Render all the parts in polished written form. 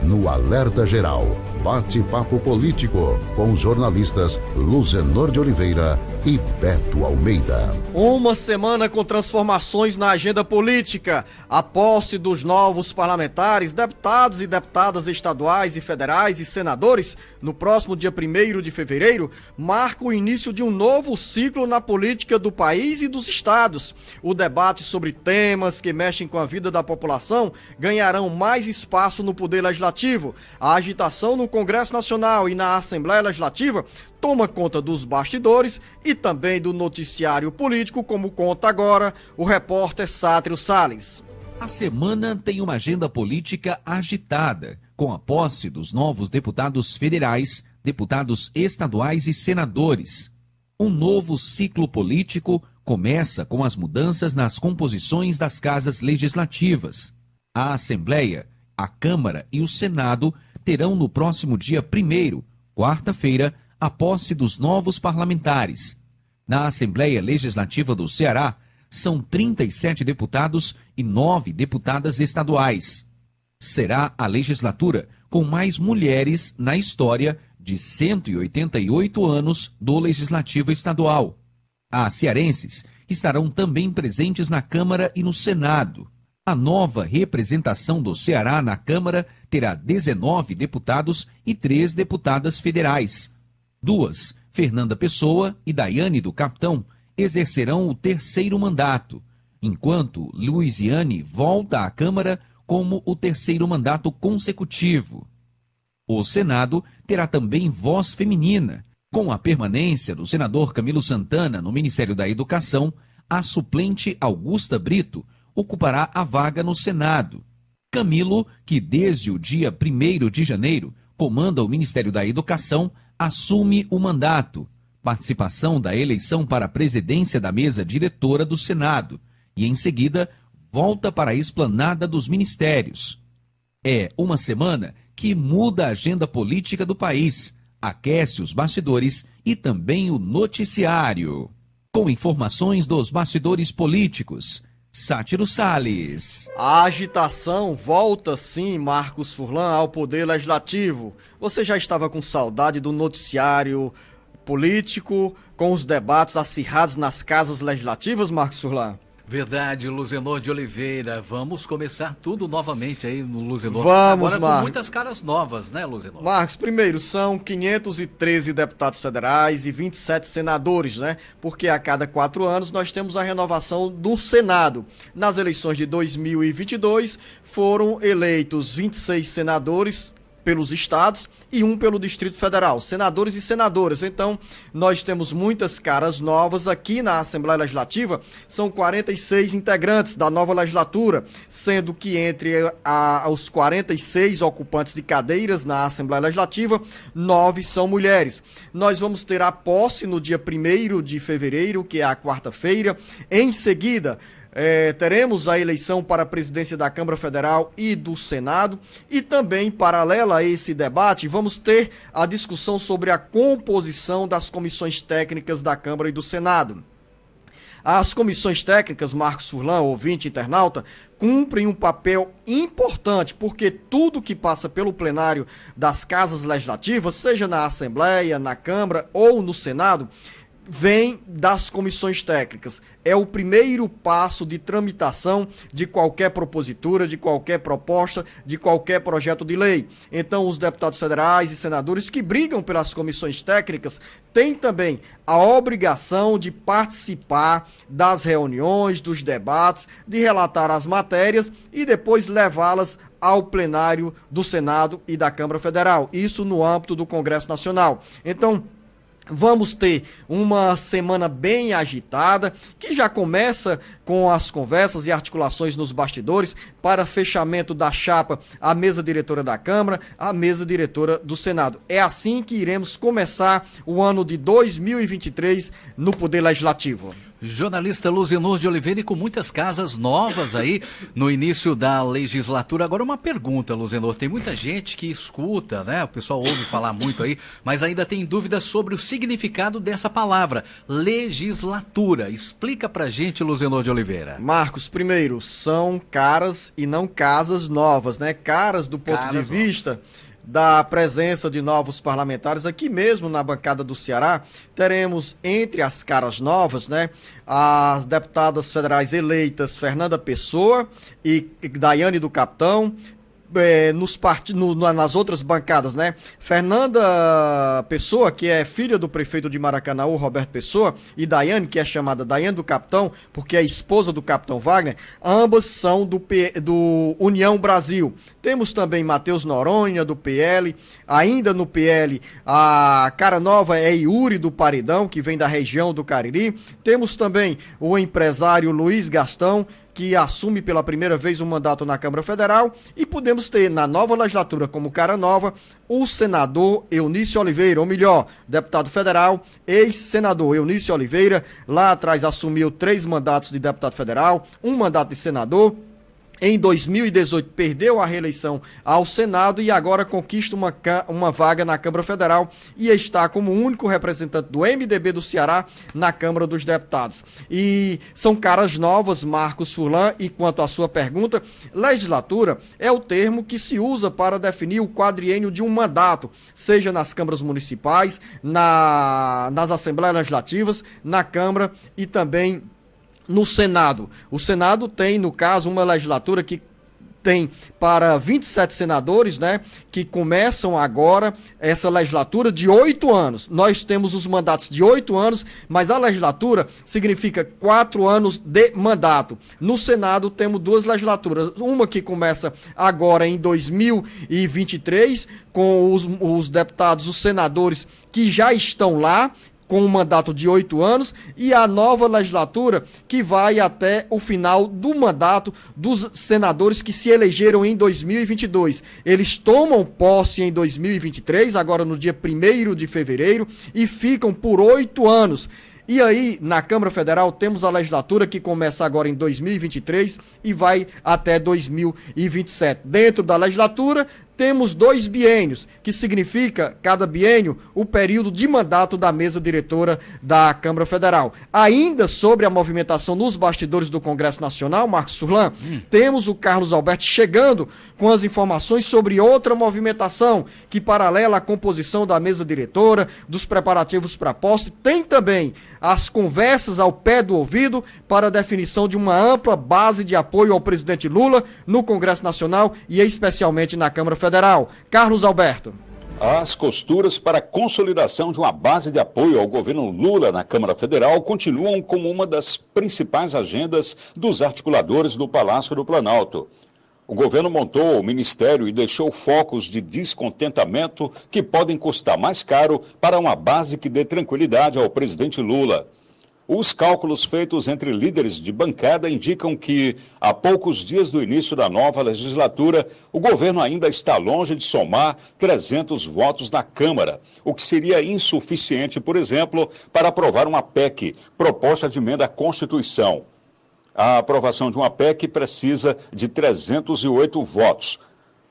no Alerta Geral. Bate-papo político com os jornalistas Luzenor de Oliveira e Beto Almeida. Uma semana com transformações na agenda política. A posse dos novos parlamentares, deputados e deputadas estaduais e federais e senadores, no próximo dia 1º de fevereiro, marca o início de um novo ciclo na política do país e dos estados. O debate sobre temas que mexem com a vida da população ganharão mais espaço no Poder Legislativo. A agitação no Congresso Nacional e na Assembleia Legislativa toma conta dos bastidores e também do noticiário político, como conta agora o repórter Sátiro Salles. A semana tem uma agenda política agitada, com a posse dos novos deputados federais, deputados estaduais e senadores. Um novo ciclo político começa com as mudanças nas composições das casas legislativas. A Assembleia, a Câmara e o Senado terão no próximo dia 1º, quarta-feira, a posse dos novos parlamentares. Na Assembleia Legislativa do Ceará, são 37 deputados e 9 deputadas estaduais. Será a legislatura com mais mulheres na história de 188 anos do Legislativo Estadual. As cearenses estarão também presentes na Câmara e no Senado. A nova representação do Ceará na Câmara terá 19 deputados e 3 deputadas federais. 2, Fernanda Pessoa e Daiane do Capitão, exercerão o 3º mandato, enquanto Luiziane volta à Câmara como o 3º mandato consecutivo. O Senado terá também voz feminina. Com a permanência do senador Camilo Santana no Ministério da Educação, a suplente Augusta Brito ocupará a vaga no Senado. Camilo, que desde o dia 1º de janeiro comanda o Ministério da Educação, assume o mandato, participação da eleição para a presidência da mesa diretora do Senado e, em seguida, volta para a esplanada dos ministérios. É uma semana que muda a agenda política do país, aquece os bastidores e também o noticiário. Com informações dos bastidores políticos, Sátiro Salles. A agitação volta sim, Marcos Furlan, ao Poder Legislativo. Você já estava com saudade do noticiário político, com os debates acirrados nas casas legislativas, Marcos Furlan? Verdade, Luzenor de Oliveira. Vamos começar tudo novamente aí no Luzenor. Vamos, agora Marcos. com muitas caras novas, né, Luzenor? Marcos, primeiro, são 513 deputados federais e 27 senadores, né? Porque a cada 4 anos nós temos a renovação do Senado. Nas eleições de 2022 foram eleitos 26 senadores pelos estados e 1 pelo Distrito Federal, senadores e senadoras. Então, nós temos muitas caras novas aqui na Assembleia Legislativa. São 46 integrantes da nova legislatura, sendo que entre os 46 ocupantes de cadeiras na Assembleia Legislativa, 9 são mulheres. Nós vamos ter a posse no dia 1º de fevereiro, que é a quarta-feira. Em seguida, teremos a eleição para a presidência da Câmara Federal e do Senado, e também, paralela a esse debate, vamos ter a discussão sobre a composição das comissões técnicas da Câmara e do Senado. As comissões técnicas, Marcos Furlan, ouvinte internauta, cumprem um papel importante, porque tudo que passa pelo plenário das casas legislativas, seja na Assembleia, na Câmara ou no Senado, vem das comissões técnicas. É o primeiro passo de tramitação de qualquer propositura, de qualquer proposta, de qualquer projeto de lei. Então, os deputados federais e senadores que brigam pelas comissões técnicas têm também a obrigação de participar das reuniões, dos debates, de relatar as matérias e depois levá-las ao plenário do Senado e da Câmara Federal. Isso no âmbito do Congresso Nacional. Então, vamos ter uma semana bem agitada, que já começa com as conversas e articulações nos bastidores para fechamento da chapa à mesa diretora da Câmara, à mesa diretora do Senado. É assim que iremos começar o ano de 2023 no Poder Legislativo. Jornalista Luzenor de Oliveira, e com muitas casas novas aí no início da legislatura. Agora uma pergunta, Luzenor, tem muita gente que escuta, né? O pessoal ouve falar muito aí, mas ainda tem dúvidas sobre o significado dessa palavra, legislatura. Explica pra gente, Luzenor de Oliveira. Marcos, primeiro, são caras e não casas novas, né? Caras do ponto de vista da presença de novos parlamentares. Aqui mesmo na bancada do Ceará, teremos entre as caras novas, né, as deputadas federais eleitas Fernanda Pessoa e Daiane do Capitão. Nas outras bancadas, né? Fernanda Pessoa, que é filha do prefeito de Maracanaú, Roberto Pessoa, e Daiane, que é chamada Daiane do Capitão, porque é esposa do Capitão Wagner, ambas são do União Brasil. Temos também Matheus Noronha, do PL, ainda no PL, a cara nova é Yuri do Paredão, que vem da região do Cariri. Temos também o empresário Luiz Gastão, que assume pela primeira vez um mandato na Câmara Federal, e podemos ter na nova legislatura como cara nova o senador Eunício Oliveira, ou melhor, deputado federal, ex-senador Eunício Oliveira, lá atrás assumiu 3 mandatos de deputado federal, um mandato de senador. Em 2018 perdeu a reeleição ao Senado e agora conquista uma vaga na Câmara Federal e está como único representante do MDB do Ceará na Câmara dos Deputados. E são caras novas, Marcos Furlan, e quanto à sua pergunta, legislatura é o termo que se usa para definir o quadriênio de um mandato, seja nas câmaras municipais, nas assembleias legislativas, na Câmara e também no Senado. O Senado tem, no caso, uma legislatura que tem para 27 senadores, né, que começam agora essa legislatura de 8 anos. Nós temos os mandatos de 8 anos, mas a legislatura significa 4 anos de mandato. No Senado temos 2 legislaturas, uma que começa agora em 2023, com os deputados, os senadores que já estão lá, com um mandato de 8 anos, e a nova legislatura que vai até o final do mandato dos senadores que se elegeram em 2022. Eles tomam posse em 2023, agora no dia 1º de fevereiro, e ficam por 8 anos. E aí, na Câmara Federal, temos a legislatura que começa agora em 2023 e vai até 2027. Dentro da legislatura, temos 2 biênios, que significa, cada biênio, o período de mandato da mesa diretora da Câmara Federal. Ainda sobre a movimentação nos bastidores do Congresso Nacional, Marcos Furlan, temos o Carlos Alberto chegando com as informações sobre outra movimentação, que paralela à composição da mesa diretora, dos preparativos para a posse, tem também as conversas ao pé do ouvido para a definição de uma ampla base de apoio ao presidente Lula no Congresso Nacional e especialmente na Câmara Federal. Carlos Alberto. As costuras para a consolidação de uma base de apoio ao governo Lula na Câmara Federal continuam como uma das principais agendas dos articuladores do Palácio do Planalto. O governo montou o ministério e deixou focos de descontentamento que podem custar mais caro para uma base que dê tranquilidade ao presidente Lula. Os cálculos feitos entre líderes de bancada indicam que, a poucos dias do início da nova legislatura, o governo ainda está longe de somar 300 votos na Câmara, o que seria insuficiente, por exemplo, para aprovar uma PEC, proposta de emenda à Constituição. A aprovação de uma PEC precisa de 308 votos.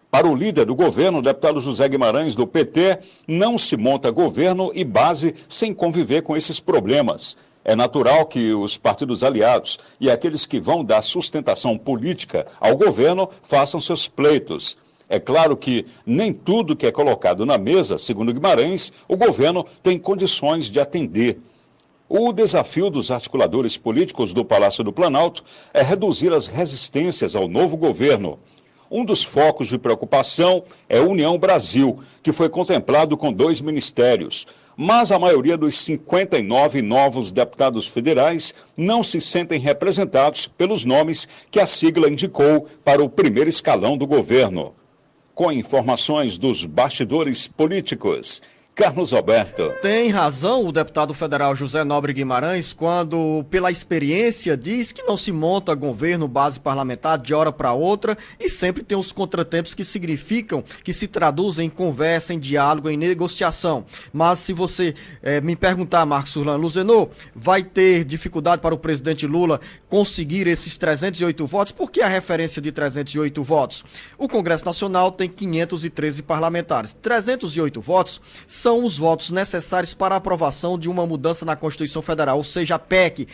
Para o líder do governo, o deputado José Guimarães, do PT, não se monta governo e base sem conviver com esses problemas. É natural que os partidos aliados e aqueles que vão dar sustentação política ao governo façam seus pleitos. É claro que nem tudo que é colocado na mesa, segundo Guimarães, o governo tem condições de atender. O desafio dos articuladores políticos do Palácio do Planalto é reduzir as resistências ao novo governo. Um dos focos de preocupação é a União Brasil, que foi contemplado com 2 ministérios. Mas a maioria dos 59 novos deputados federais não se sentem representados pelos nomes que a sigla indicou para o primeiro escalão do governo. Com informações dos bastidores políticos, Carlos Alberto. Tem razão o deputado federal José Nobre Guimarães quando, pela experiência, diz que não se monta governo base parlamentar de hora para outra e sempre tem os contratempos que significam, que se traduzem em conversa, em diálogo, em negociação. Mas se você me perguntar, Marcos Surlan, Luzenor, vai ter dificuldade para o presidente Lula conseguir esses 308 votos? Por que a referência de 308 votos? O Congresso Nacional tem 513 parlamentares. 308 votos são os votos necessários para a aprovação de uma mudança na Constituição Federal, ou seja, a PEC,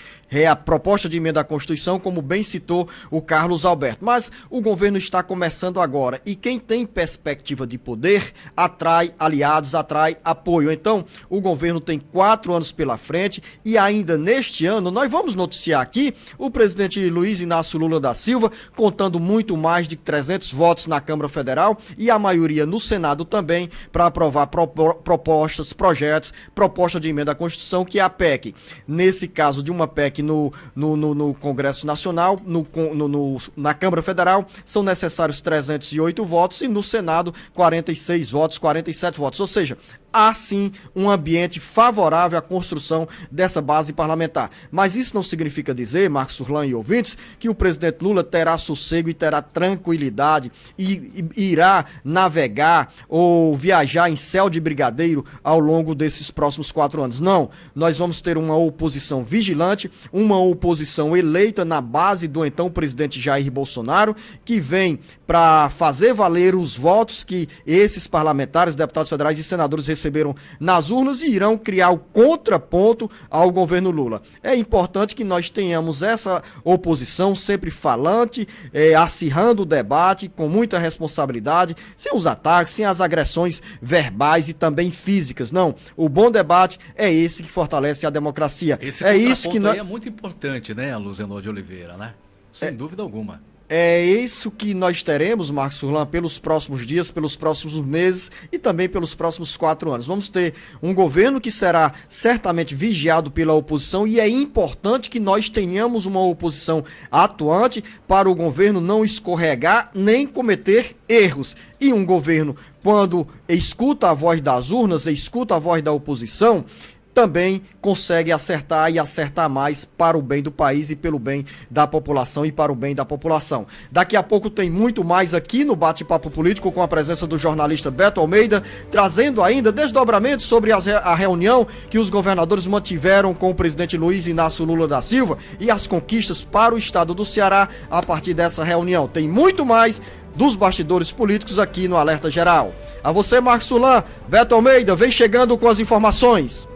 a proposta de emenda à Constituição, como bem citou o Carlos Alberto. Mas o governo está começando agora e quem tem perspectiva de poder atrai aliados, atrai apoio. Então, o governo tem 4 anos pela frente e ainda neste ano nós vamos noticiar aqui o presidente Luiz Inácio Lula da Silva contando muito mais de 300 votos na Câmara Federal e a maioria no Senado também para aprovar propostas, projetos, proposta de emenda à Constituição, que é a PEC. Nesse caso de uma PEC no Congresso Nacional, na Câmara Federal, são necessários 308 votos e no Senado 46 votos, 47 votos. Ou seja, há sim um ambiente favorável à construção dessa base parlamentar. Mas isso não significa dizer, Marcos Surlan e ouvintes, que o presidente Lula terá sossego e terá tranquilidade e irá navegar ou viajar em céu de brigadeiro ao longo desses próximos 4 anos. Não, nós vamos ter uma oposição vigilante, uma oposição eleita na base do então presidente Jair Bolsonaro, que vem para fazer valer os votos que esses parlamentares, deputados federais e senadores receberam nas urnas e irão criar o contraponto ao governo Lula. É importante que nós tenhamos essa oposição sempre falante, acirrando o debate com muita responsabilidade, sem os ataques, sem as agressões verbais e também físicas. Não, o bom debate é esse que fortalece a democracia. Esse é isso que aí é muito importante, né, Luzenor de Oliveira, né? Sem dúvida alguma. É isso que nós teremos, Marcos Surlan, pelos próximos dias, pelos próximos meses e também pelos próximos 4 anos. Vamos ter um governo que será certamente vigiado pela oposição e é importante que nós tenhamos uma oposição atuante para o governo não escorregar nem cometer erros. E um governo, quando escuta a voz das urnas, escuta a voz da oposição, também consegue acertar e acertar mais para o bem do país e pelo bem da população e para o bem da população. Daqui a pouco tem muito mais aqui no Bate-Papo Político com a presença do jornalista Beto Almeida, trazendo ainda desdobramentos sobre a reunião que os governadores mantiveram com o presidente Luiz Inácio Lula da Silva e as conquistas para o estado do Ceará a partir dessa reunião. Tem muito mais dos bastidores políticos aqui no Alerta Geral. A você, Marcos Surlan, Beto Almeida, vem chegando com as informações.